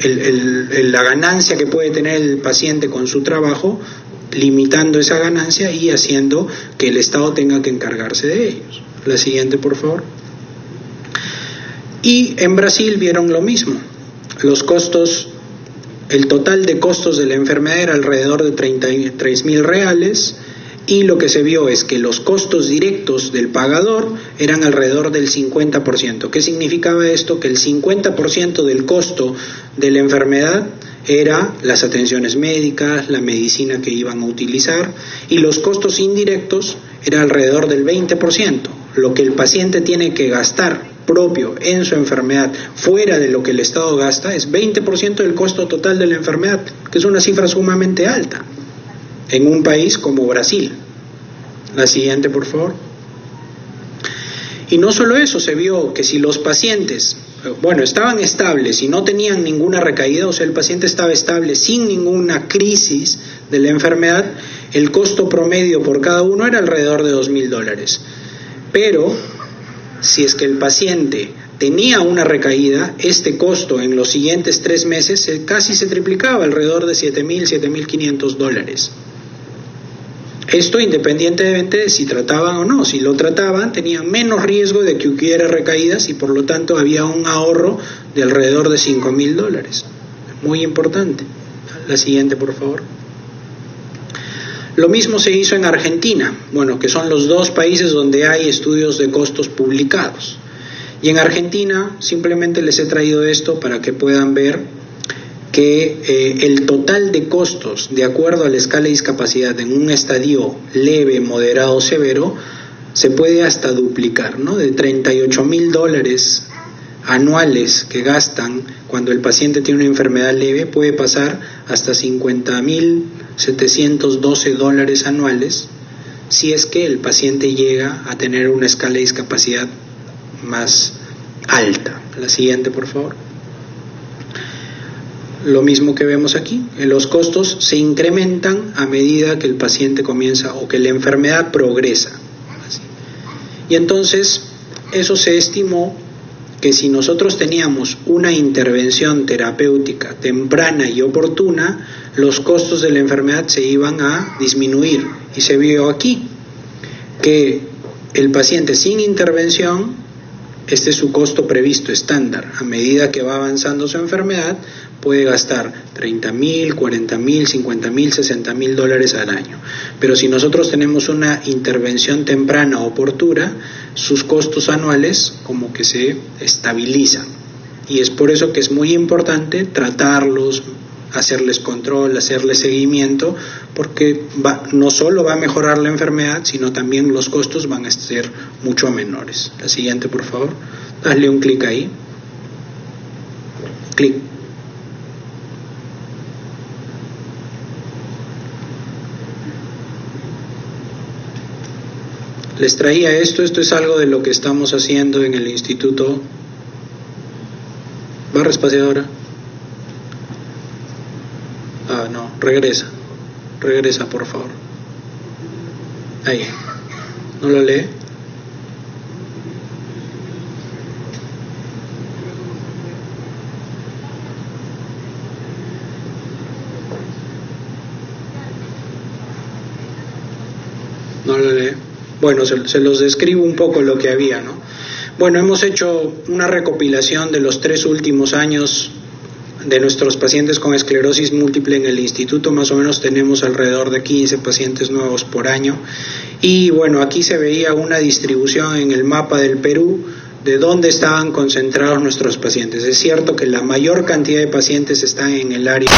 la ganancia que puede tener el paciente con su trabajo, limitando esa ganancia y haciendo que el Estado tenga que encargarse de ellos. La siguiente, por favor. Y en Brasil vieron lo mismo. Los costos, el total de costos de la enfermedad era alrededor de 33.000 reales, y lo que se vio es que los costos directos del pagador eran alrededor del 50%. ¿Qué significaba esto? Que el 50% del costo de la enfermedad era las atenciones médicas, la medicina que iban a utilizar, y los costos indirectos era alrededor del 20%. Lo que el paciente tiene que gastar propio en su enfermedad, fuera de lo que el Estado gasta, es 20% del costo total de la enfermedad, que es una cifra sumamente alta en un país como Brasil. La siguiente, por favor. Y no solo eso, se vio que si los pacientes, estaban estables y no tenían ninguna recaída, o sea, el paciente estaba estable sin ninguna crisis de la enfermedad, el costo promedio por cada uno era alrededor de $2.000. Pero si es que el paciente tenía una recaída, este costo en los siguientes 3 meses casi se triplicaba, alrededor de $7.000-$7.500. Esto independientemente de si trataban o no. Si lo trataban, tenían menos riesgo de que hubiera recaídas y por lo tanto había un ahorro de alrededor de $5.000. Muy importante. La siguiente, por favor. Lo mismo se hizo en Argentina, que son los 2 países donde hay estudios de costos publicados. Y en Argentina simplemente les he traído esto para que puedan ver que el total de costos, de acuerdo a la escala de discapacidad en un estadio leve, moderado, severo, se puede hasta duplicar, ¿no? De $38.000 anuales que gastan cuando el paciente tiene una enfermedad leve, puede pasar hasta $50.712 anuales si es que el paciente llega a tener una escala de discapacidad más alta. La siguiente, por favor. Lo mismo que vemos aquí, los costos se incrementan a medida que el paciente comienza o que la enfermedad progresa. Y entonces, eso se estimó que si nosotros teníamos una intervención terapéutica temprana y oportuna, los costos de la enfermedad se iban a disminuir. Y se vio aquí que el paciente sin intervención, este es su costo previsto estándar, a medida que va avanzando su enfermedad, puede gastar $30.000, $40.000, $50.000, $60.000 al año. Pero si nosotros tenemos una intervención temprana oportuna, sus costos anuales como que se estabilizan. Y es por eso que es muy importante tratarlos, hacerles control, hacerles seguimiento, porque no solo va a mejorar la enfermedad, sino también los costos van a ser mucho menores. La siguiente, por favor. Hazle un clic ahí. Clic. Les traía esto es algo de lo que estamos haciendo en el instituto. Barra espaciadora. No, regresa, por favor. Ahí, ¿no lo lee? ¿No lo lee? Se los describo un poco lo que había, ¿no? Hemos hecho una recopilación de los 3 últimos años de nuestros pacientes con esclerosis múltiple en el instituto. Más o menos tenemos alrededor de 15 pacientes nuevos por año. Y aquí se veía una distribución en el mapa del Perú de dónde estaban concentrados nuestros pacientes. Es cierto que la mayor cantidad de pacientes están en el área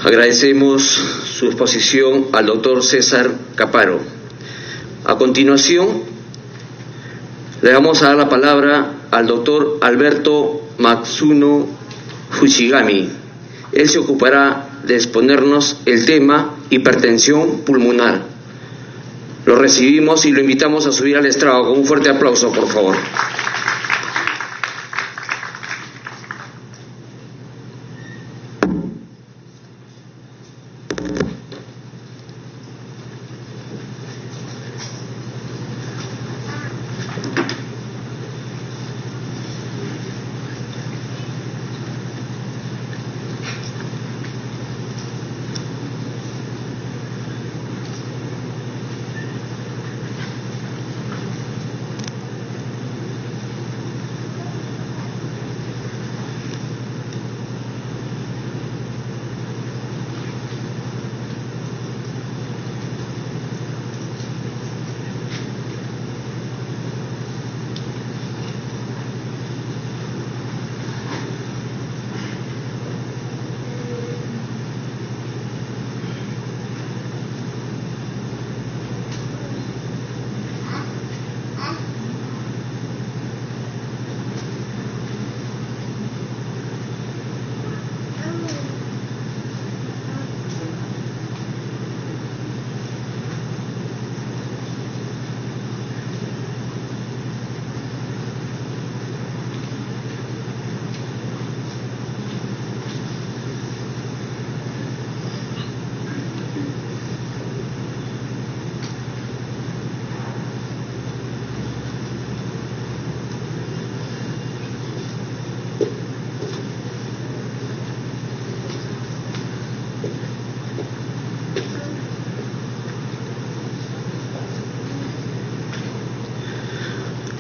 Agradecemos su exposición al doctor César Caparo. A continuación, le vamos a dar la palabra al doctor Alberto Matsuno Fushigami. Él se ocupará de exponernos el tema hipertensión pulmonar. Lo recibimos y lo invitamos a subir al estrado con un fuerte aplauso, por favor.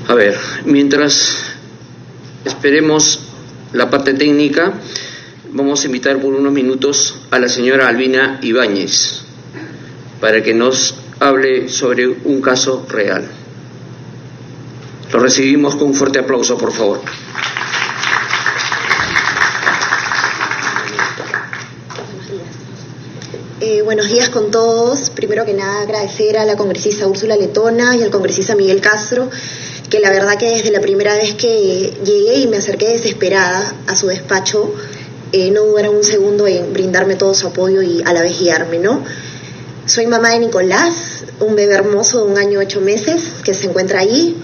A ver, mientras esperemos la parte técnica, vamos a invitar por unos minutos a la señora Albina Ibáñez para que nos hable sobre un caso real. Lo recibimos con un fuerte aplauso, por favor. Buenos días con todos. Primero que nada, agradecer a la congresista Úrsula Letona y al congresista Miguel Castro, que la verdad que desde la primera vez que llegué y me acerqué desesperada a su despacho, no dudaron un segundo en brindarme todo su apoyo y a la vez guiarme, ¿no? Soy mamá de Nicolás, un bebé hermoso de 1 año 8 meses que se encuentra ahí.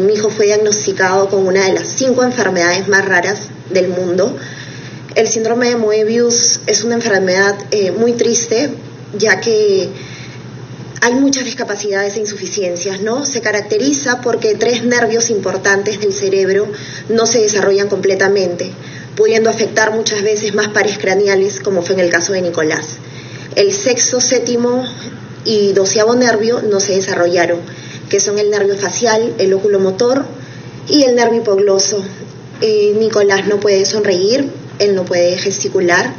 Mi hijo fue diagnosticado con una de las 5 enfermedades más raras del mundo. El síndrome de Moebius es una enfermedad muy triste, ya que hay muchas discapacidades e insuficiencias, ¿no? Se caracteriza porque 3 nervios importantes del cerebro no se desarrollan completamente, pudiendo afectar muchas veces más pares craneales, como fue en el caso de Nicolás. El 6º, 7º y 12º nervio no se desarrollaron, que son el nervio facial, el oculomotor y el nervio hipogloso. Nicolás no puede sonreír, él no puede gesticular,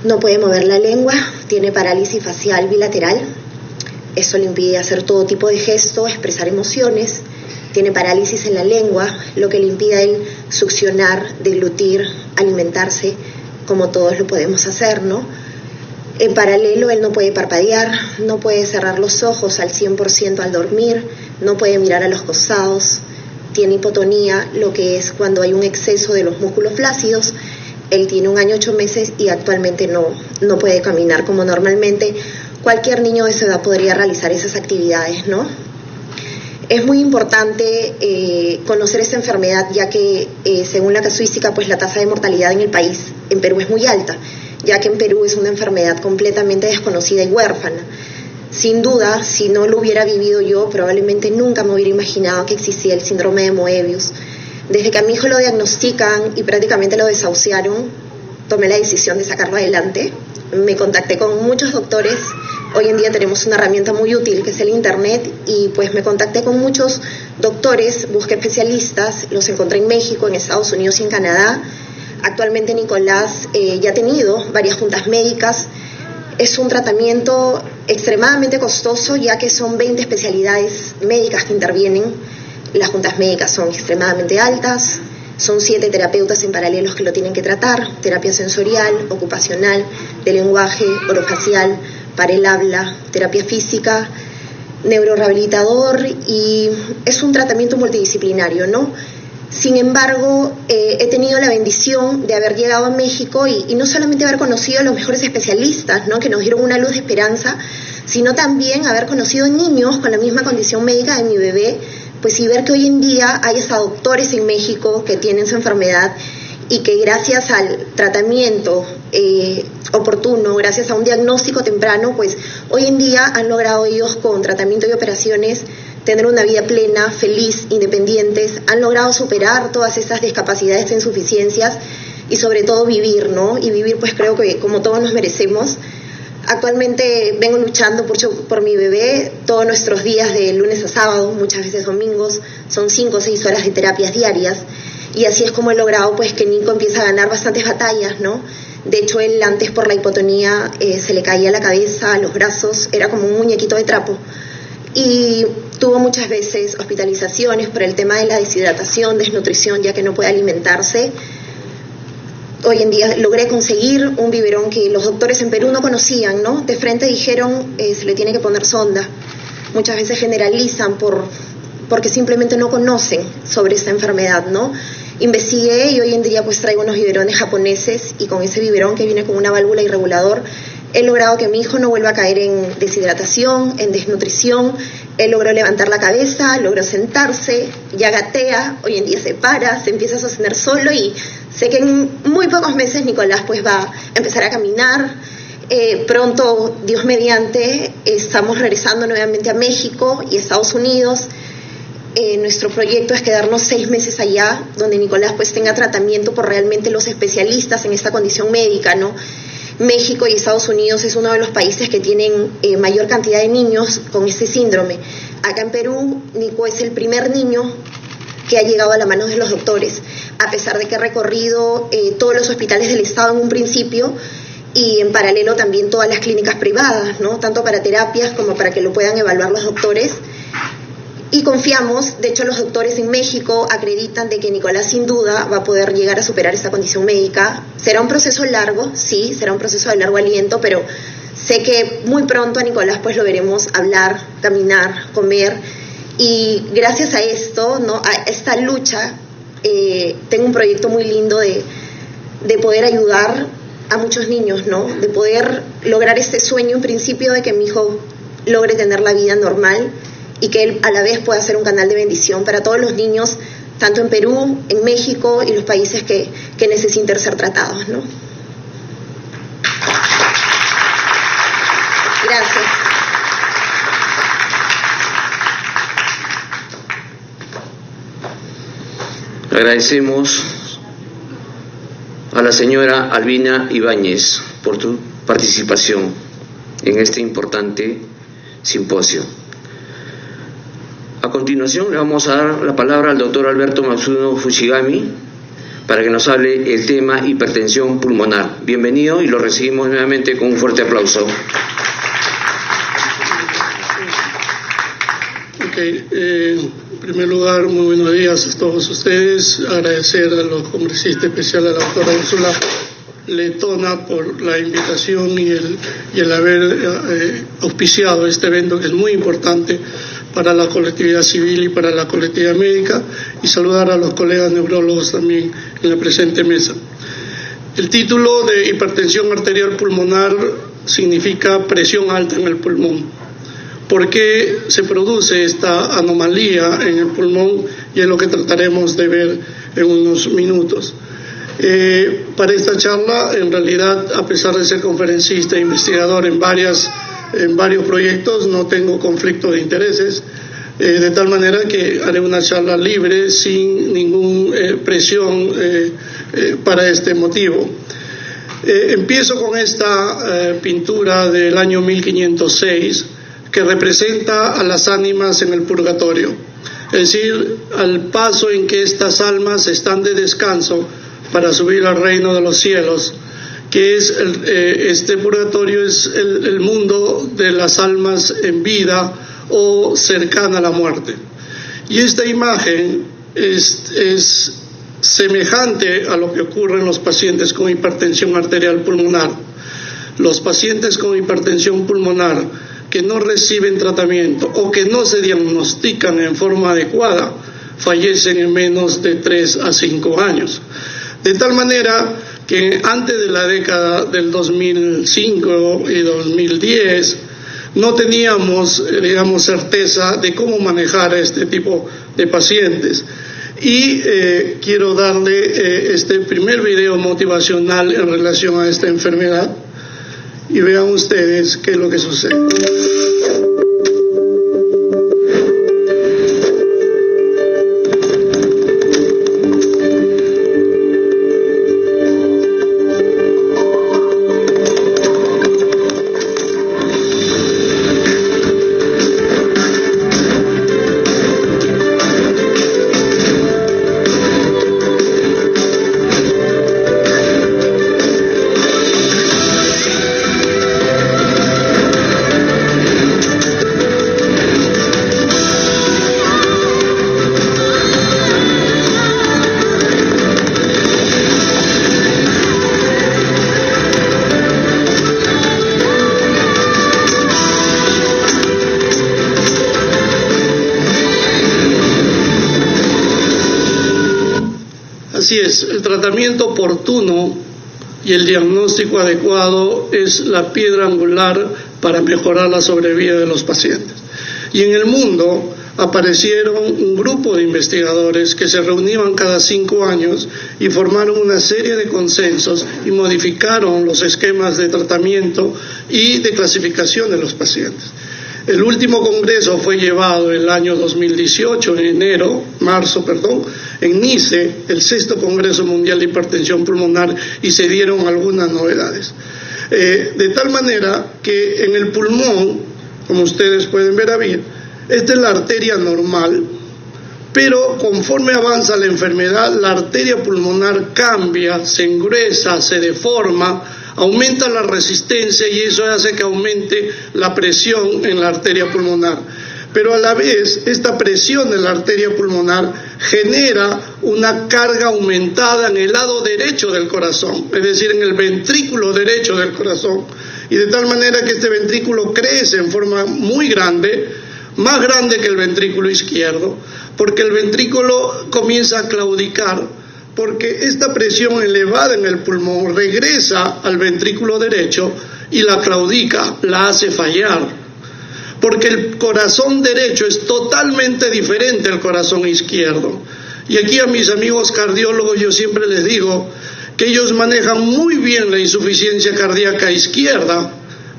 no puede mover la lengua, tiene parálisis facial bilateral. Eso le impide hacer todo tipo de gestos, expresar emociones. Tiene parálisis en la lengua, lo que le impide a él succionar, deglutir, alimentarse, como todos lo podemos hacer, ¿no? En paralelo, él no puede parpadear, no puede cerrar los ojos al 100% al dormir, no puede mirar a los costados. Tiene hipotonía, lo que es cuando hay un exceso de los músculos flácidos. Él tiene 1 año 8 meses y actualmente no puede caminar como normalmente cualquier niño de esa edad podría realizar esas actividades, ¿no? Es muy importante conocer esta enfermedad, ya que según la casuística, pues la tasa de mortalidad en el país, en Perú, es muy alta, ya que en Perú es una enfermedad completamente desconocida y huérfana. Sin duda, si no lo hubiera vivido yo, probablemente nunca me hubiera imaginado que existía el síndrome de Moebius. Desde que a mi hijo lo diagnostican y prácticamente lo desahuciaron, tomé la decisión de sacarlo adelante. Me contacté con muchos doctores. Hoy en día tenemos una herramienta muy útil que es el internet, y pues me contacté con muchos doctores, busqué especialistas, los encontré en México, en Estados Unidos y en Canadá. Actualmente Nicolás ya ha tenido varias juntas médicas. Es un tratamiento extremadamente costoso, ya que son 20 especialidades médicas que intervienen. Las juntas médicas son extremadamente altas, Son 7 terapeutas en paralelo que lo tienen que tratar: terapia sensorial, ocupacional, de lenguaje, orofacial, para el habla, terapia física, neurorehabilitador, y es un tratamiento multidisciplinario, ¿no? Sin embargo, he tenido la bendición de haber llegado a México y no solamente haber conocido a los mejores especialistas, ¿no?, que nos dieron una luz de esperanza, sino también haber conocido niños con la misma condición médica de mi bebé, pues, y ver que hoy en día hay hasta doctores en México que tienen su enfermedad y que gracias al tratamiento oportuno, gracias a un diagnóstico temprano, pues hoy en día han logrado ellos, con tratamiento y operaciones, tener una vida plena, feliz, independientes, han logrado superar todas esas discapacidades e insuficiencias y sobre todo vivir, ¿no? Y vivir, pues creo que como todos nos merecemos. Actualmente vengo luchando por mi bebé todos nuestros días, de lunes a sábado, muchas veces domingos, son 5 o 6 horas de terapias diarias, y así es como he logrado, pues, que Nico empiece a ganar bastantes batallas, ¿no? De hecho, él antes, por la hipotonía, se le caía la cabeza, los brazos, era como un muñequito de trapo, y tuvo muchas veces hospitalizaciones por el tema de la deshidratación, desnutrición, ya que no puede alimentarse. Hoy en día logré conseguir un biberón que los doctores en Perú no conocían, ¿no? De frente dijeron, se le tiene que poner sonda. Muchas veces generalizan porque simplemente no conocen sobre esta enfermedad, ¿no? Investigué y hoy en día, pues, traigo unos biberones japoneses, y con ese biberón, que viene con una válvula y regulador, he logrado que mi hijo no vuelva a caer en deshidratación, en desnutrición. Él logró levantar la cabeza, logró sentarse, ya gatea, hoy en día se para, se empieza a sostener solo, y sé que en muy pocos meses Nicolás, pues, va a empezar a caminar. Pronto, Dios mediante, estamos regresando nuevamente a México y Estados Unidos. Nuestro proyecto es quedarnos 6 meses allá, donde Nicolás, pues, tenga tratamiento por realmente los especialistas en esta condición médica, ¿no? México y Estados Unidos es uno de los países que tienen mayor cantidad de niños con este síndrome. Acá en Perú, Nico es el primer niño que ha llegado a la mano de los doctores, a pesar de que ha recorrido todos los hospitales del Estado en un principio, y en paralelo también todas las clínicas privadas, ¿no? Tanto para terapias como para que lo puedan evaluar los doctores. Y confiamos, de hecho los doctores en México acreditan de que Nicolás sin duda va a poder llegar a superar esta condición médica. Será un proceso largo, sí, será un proceso de largo aliento, pero sé que muy pronto a Nicolás, pues, lo veremos hablar, caminar, comer, y gracias a esto, ¿no?, a esta lucha, tengo un proyecto muy lindo de poder ayudar a muchos niños, ¿no?, de poder lograr este sueño en principio de que mi hijo logre tener la vida normal, y que él a la vez pueda ser un canal de bendición para todos los niños, tanto en Perú, en México y los países que necesiten ser tratados, ¿no? Gracias. Agradecemos a la señora Albina Ibáñez por tu participación en este importante simposio. A continuación le vamos a dar la palabra al doctor Alberto Matsuno Fushigami para que nos hable el tema hipertensión pulmonar. Bienvenido, y lo recibimos nuevamente con un fuerte aplauso. En primer lugar, muy buenos días a todos ustedes. Agradecer a los congresistas especiales, a la doctora Úrsula Letona, por la invitación y el haber auspiciado este evento, que es muy importante para la colectividad civil y para la colectividad médica, y saludar a los colegas neurólogos también en la presente mesa. El título de hipertensión arterial pulmonar significa presión alta en el pulmón. ¿Por qué se produce esta anomalía en el pulmón? Y es lo que trataremos de ver en unos minutos. Para esta charla, en realidad, a pesar de ser conferencista e investigador en varios proyectos, no tengo conflicto de intereses, de tal manera que haré una charla libre, sin ninguna presión para este motivo. Empiezo con esta pintura del año 1506, que representa a las ánimas en el purgatorio, es decir, al paso en que estas almas están de descanso para subir al reino de los cielos, que es este purgatorio es el mundo de las almas en vida o cercana a la muerte. Y esta imagen es semejante a lo que ocurre en los pacientes con hipertensión arterial pulmonar. Los pacientes con hipertensión pulmonar que no reciben tratamiento o que no se diagnostican en forma adecuada fallecen en menos de 3 a 5 años. De tal manera que antes de la década del 2005 y 2010 no teníamos, certeza de cómo manejar a este tipo de pacientes. Y quiero darle este primer video motivacional en relación a esta enfermedad y vean ustedes qué es lo que sucede. Así es, el tratamiento oportuno y el diagnóstico adecuado es la piedra angular para mejorar la sobrevida de los pacientes. Y en el mundo aparecieron un grupo de investigadores que se reunían cada 5 años y formaron una serie de consensos y modificaron los esquemas de tratamiento y de clasificación de los pacientes. El último congreso fue llevado el año 2018, en marzo, en Nice, el 6º Congreso Mundial de Hipertensión Pulmonar, y se dieron algunas novedades. De tal manera que en el pulmón, como ustedes pueden ver aquí, esta es la arteria normal, pero conforme avanza la enfermedad, la arteria pulmonar cambia, se engruesa, se deforma, aumenta la resistencia y eso hace que aumente la presión en la arteria pulmonar. Pero a la vez, esta presión en la arteria pulmonar genera una carga aumentada en el lado derecho del corazón, es decir, en el ventrículo derecho del corazón, y de tal manera que este ventrículo crece en forma muy grande, más grande que el ventrículo izquierdo, porque el ventrículo comienza a claudicar, porque esta presión elevada en el pulmón regresa al ventrículo derecho y la claudica, la hace fallar, porque el corazón derecho es totalmente diferente al corazón izquierdo. Y aquí a mis amigos cardiólogos yo siempre les digo que ellos manejan muy bien la insuficiencia cardíaca izquierda,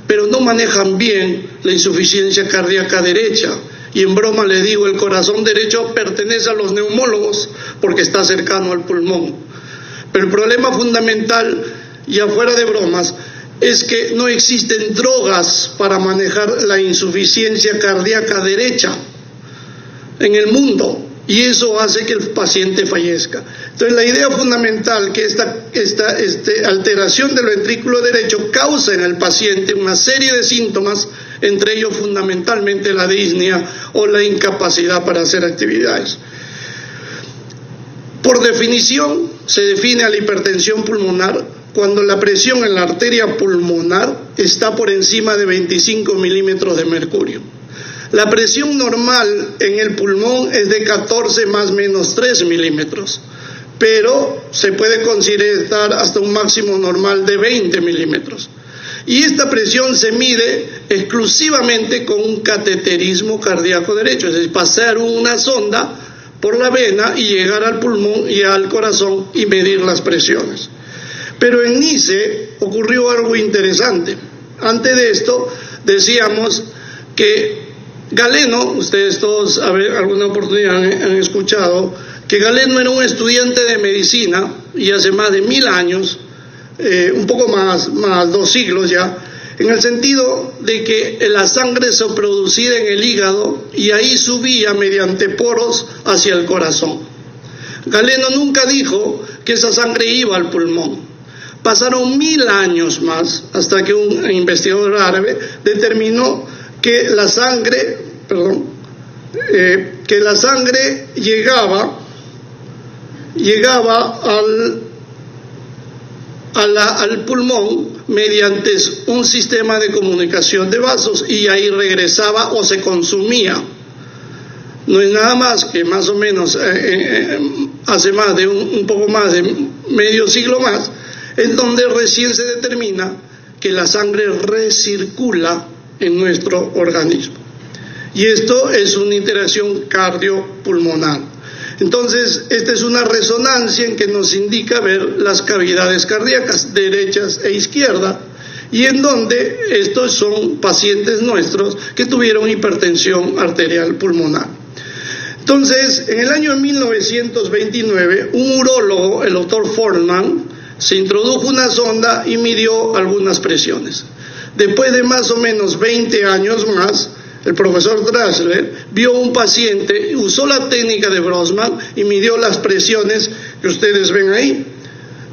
pero no manejan bien la insuficiencia cardíaca derecha. Y en broma les digo, el corazón derecho pertenece a los neumólogos porque está cercano al pulmón. Pero el problema fundamental, y afuera de bromas, es que no existen drogas para manejar la insuficiencia cardíaca derecha en el mundo, y eso hace que el paciente fallezca. Entonces la idea fundamental que esta alteración del ventrículo derecho causa en el paciente una serie de síntomas, entre ellos fundamentalmente la disnea o la incapacidad para hacer actividades. Por definición, se define a la hipertensión pulmonar cuando la presión en la arteria pulmonar está por encima de 25 milímetros de mercurio. La presión normal en el pulmón es de 14 más menos 3 milímetros, pero se puede considerar hasta un máximo normal de 20 milímetros. Y esta presión se mide exclusivamente con un cateterismo cardíaco derecho, es decir, pasar una sonda por la vena y llegar al pulmón y al corazón y medir las presiones. Pero en Nice ocurrió algo interesante. Antes de esto decíamos que Galeno, ustedes todos alguna oportunidad han escuchado, que Galeno era un estudiante de medicina y hace más de 1000 años, un poco más 2 siglos ya, en el sentido de que la sangre se producía en el hígado y ahí subía mediante poros hacia el corazón. Galeno nunca dijo que esa sangre iba al pulmón. Pasaron 1000 años más hasta que un investigador árabe determinó que la sangre llegaba llegaba al pulmón mediante un sistema de comunicación de vasos y ahí regresaba o se consumía. No es nada más que más o menos hace más de un poco más de medio siglo más, es donde recién se determina que la sangre recircula en nuestro organismo. Y esto es una interacción cardiopulmonar. Entonces, esta es una resonancia en que nos indica ver las cavidades cardíacas derechas e izquierda, y en donde estos son pacientes nuestros que tuvieron hipertensión arterial pulmonar. Entonces, en el año 1929, un urólogo, el doctor Fortman, se introdujo una sonda y midió algunas presiones. Después de más o menos 20 años más, el profesor Drasler vio un paciente, usó la técnica de Grossman y midió las presiones que ustedes ven ahí.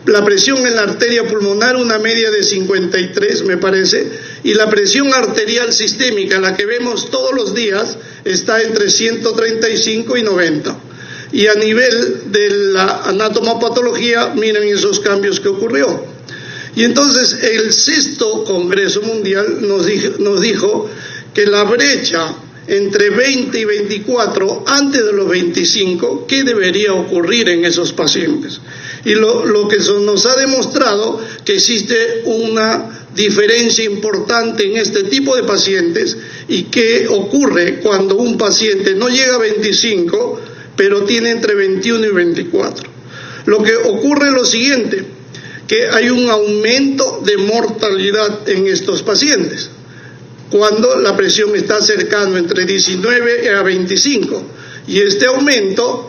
La presión en la arteria pulmonar, una media de 53, me parece, y la presión arterial sistémica, la que vemos todos los días, está entre 135 y 90. Y a nivel de la anatomopatología, miren esos cambios que ocurrió. Y entonces el 6º Congreso Mundial nos dijo que la brecha entre 20 y 24, antes de los 25, ¿qué debería ocurrir en esos pacientes? Y lo que nos ha demostrado que existe una diferencia importante en este tipo de pacientes y que ocurre cuando un paciente no llega a 25, pero tiene entre 21 y 24. Lo que ocurre es lo siguiente, que hay un aumento de mortalidad en estos pacientes, cuando la presión está cercana entre 19 a 25, y este aumento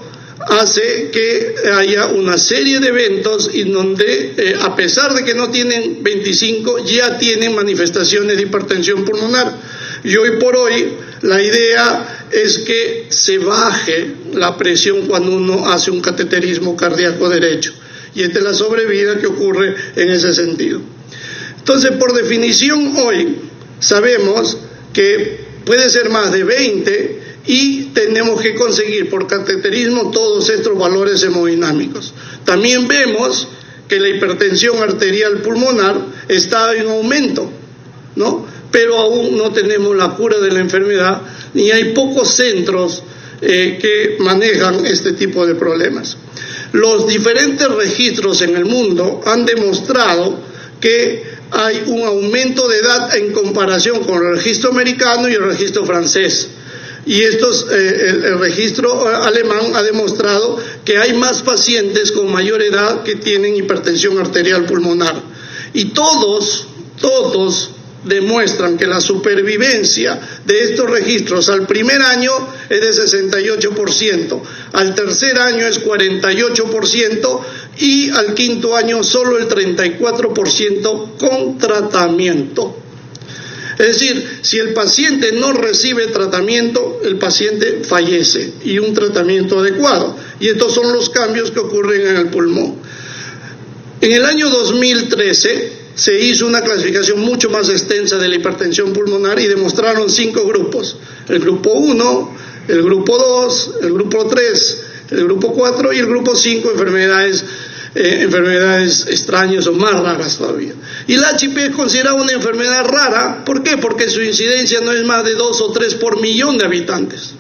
hace que haya una serie de eventos en donde, a pesar de que no tienen 25, ya tienen manifestaciones de hipertensión pulmonar. Y hoy por hoy la idea es que se baje la presión cuando uno hace un cateterismo cardíaco derecho. Y esta es la sobrevida que ocurre en ese sentido. Entonces, por definición, hoy sabemos que puede ser más de 20 y tenemos que conseguir por cateterismo todos estos valores hemodinámicos. También vemos que la hipertensión arterial pulmonar está en aumento, ¿no? Pero aún no tenemos la cura de la enfermedad y hay pocos centros que manejan este tipo de problemas. Los diferentes registros en el mundo han demostrado que hay un aumento de edad en comparación con el registro americano y el registro francés. Y el registro alemán ha demostrado que hay más pacientes con mayor edad que tienen hipertensión arterial pulmonar. Y todos demuestran que la supervivencia de estos registros al primer año es de 68%, al tercer año es 48% y al quinto año solo el 34% con tratamiento. Es decir, si el paciente no recibe tratamiento, el paciente fallece, y un tratamiento adecuado. Y estos son los cambios que ocurren en el pulmón. En el año 2013 se hizo una clasificación mucho más extensa de la hipertensión pulmonar y demostraron 5 grupos. El grupo 1, el grupo 2, el grupo 3, el grupo 4 y el grupo 5, enfermedades extrañas o más raras todavía. Y la HP es considerada una enfermedad rara. ¿Por qué? Porque su incidencia no es más de 2 o 3 por millón de habitantes.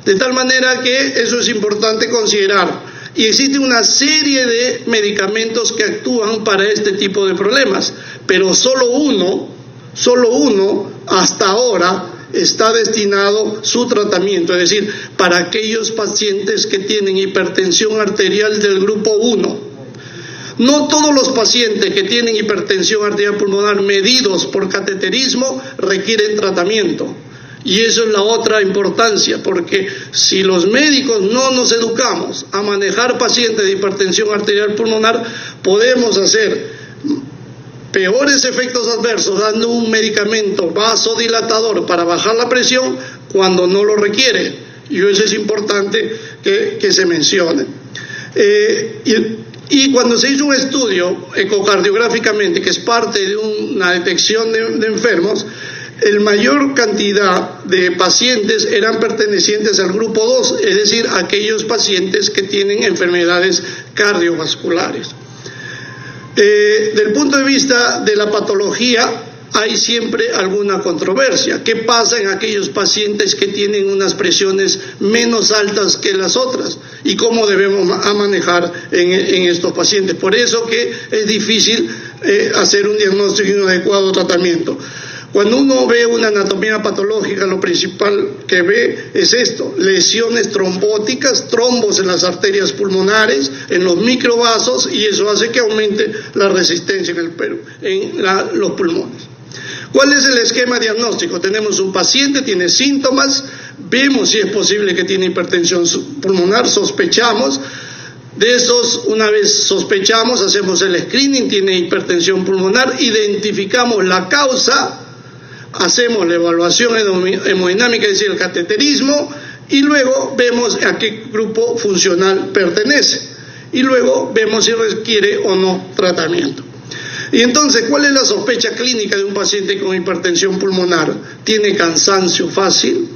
De tal manera que eso es importante considerar. Y existe una serie de medicamentos que actúan para este tipo de problemas, pero solo uno hasta ahora está destinado su tratamiento, es decir, para aquellos pacientes que tienen hipertensión arterial del grupo 1. No todos los pacientes que tienen hipertensión arterial pulmonar medidos por cateterismo requieren tratamiento. Y eso es la otra importancia, porque si los médicos no nos educamos a manejar pacientes de hipertensión arterial pulmonar, podemos hacer peores efectos adversos dando un medicamento vasodilatador para bajar la presión cuando no lo requiere. Y eso es importante que se mencione. Y cuando se hizo un estudio ecocardiográficamente, que es parte de una detección de enfermos, el mayor cantidad de pacientes eran pertenecientes al grupo 2, es decir, aquellos pacientes que tienen enfermedades cardiovasculares. Del punto de vista de la patología, hay siempre alguna controversia. ¿Qué pasa en aquellos pacientes que tienen unas presiones menos altas que las otras? ¿Y cómo debemos manejar en estos pacientes? Por eso que es difícil hacer un diagnóstico y un adecuado tratamiento. Cuando uno ve una anatomía patológica, lo principal que ve es esto: lesiones trombóticas, trombos en las arterias pulmonares, en los microvasos, y eso hace que aumente la resistencia en los pulmones. ¿Cuál es el esquema diagnóstico? Tenemos un paciente, tiene síntomas, vemos si es posible que tiene hipertensión pulmonar, sospechamos. De esos, una vez sospechamos, hacemos el screening, tiene hipertensión pulmonar, identificamos la causa, hacemos la evaluación hemodinámica, es decir, el cateterismo, y luego vemos a qué grupo funcional pertenece, y luego vemos si requiere o no tratamiento. Y entonces, ¿cuál es la sospecha clínica de un paciente con hipertensión pulmonar? Tiene cansancio fácil,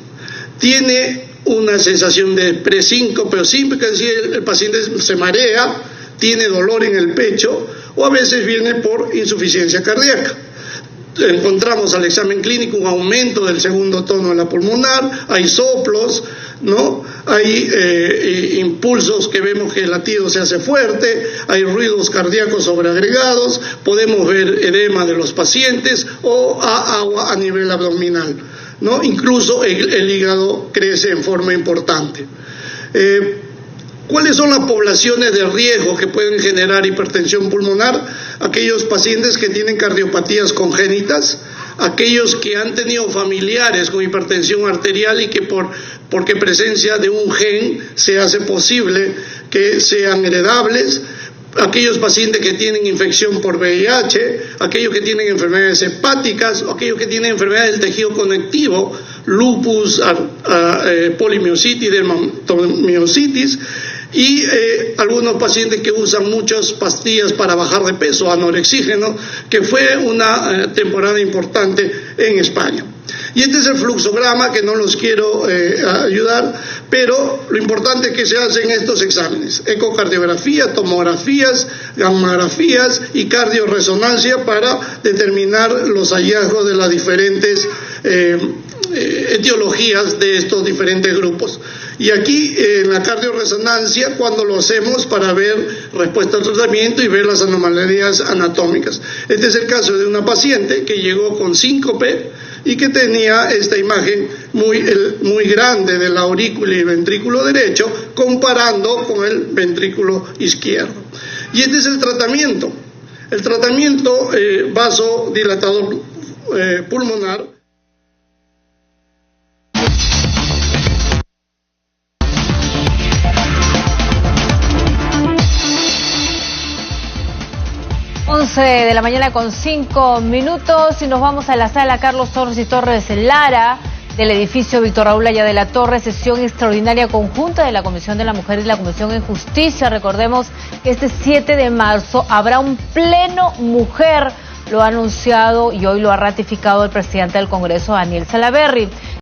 tiene una sensación de presíncope o síncope, es decir, el paciente se marea, tiene dolor en el pecho, o a veces viene por insuficiencia cardíaca. Encontramos al examen clínico un aumento del segundo tono de la pulmonar, hay soplos, ¿no? Hay impulsos que vemos que el latido se hace fuerte, hay ruidos cardíacos sobreagregados, podemos ver edema de los pacientes o agua a nivel abdominal, ¿no? Incluso el hígado crece en forma importante. ¿Cuáles son las poblaciones de riesgo que pueden generar hipertensión pulmonar? Aquellos pacientes que tienen cardiopatías congénitas, aquellos que han tenido familiares con hipertensión arterial y que porque presencia de un gen se hace posible que sean heredables, aquellos pacientes que tienen infección por VIH, aquellos que tienen enfermedades hepáticas, aquellos que tienen enfermedades del tejido conectivo, lupus, polimiositis, dermatomiositis, y algunos pacientes que usan muchas pastillas para bajar de peso, anorexígeno, que fue una temporada importante en España. Y este es el fluxograma, que no los quiero ayudar, pero lo importante es que se hacen estos exámenes: ecocardiografía, tomografías, gamografías y cardioresonancia para determinar los hallazgos de las diferentes etiologías de estos diferentes grupos. Y aquí en la cardioresonancia, cuando lo hacemos para ver respuesta al tratamiento y ver las anomalías anatómicas. Este es el caso de una paciente que llegó con síncope y que tenía esta imagen muy grande de la aurícula y el ventrículo derecho, comparando con el ventrículo izquierdo. Y este es el tratamiento. El tratamiento vasodilatador pulmonar. De la mañana con 5 minutos y nos vamos a la sala Carlos Torres y Torres Lara del edificio Víctor Raúl Aya de la Torre, sesión extraordinaria conjunta de la Comisión de la Mujer y la Comisión en Justicia. Recordemos que este 7 de marzo habrá un pleno mujer, lo ha anunciado y hoy lo ha ratificado el presidente del Congreso, Daniel Salaverry.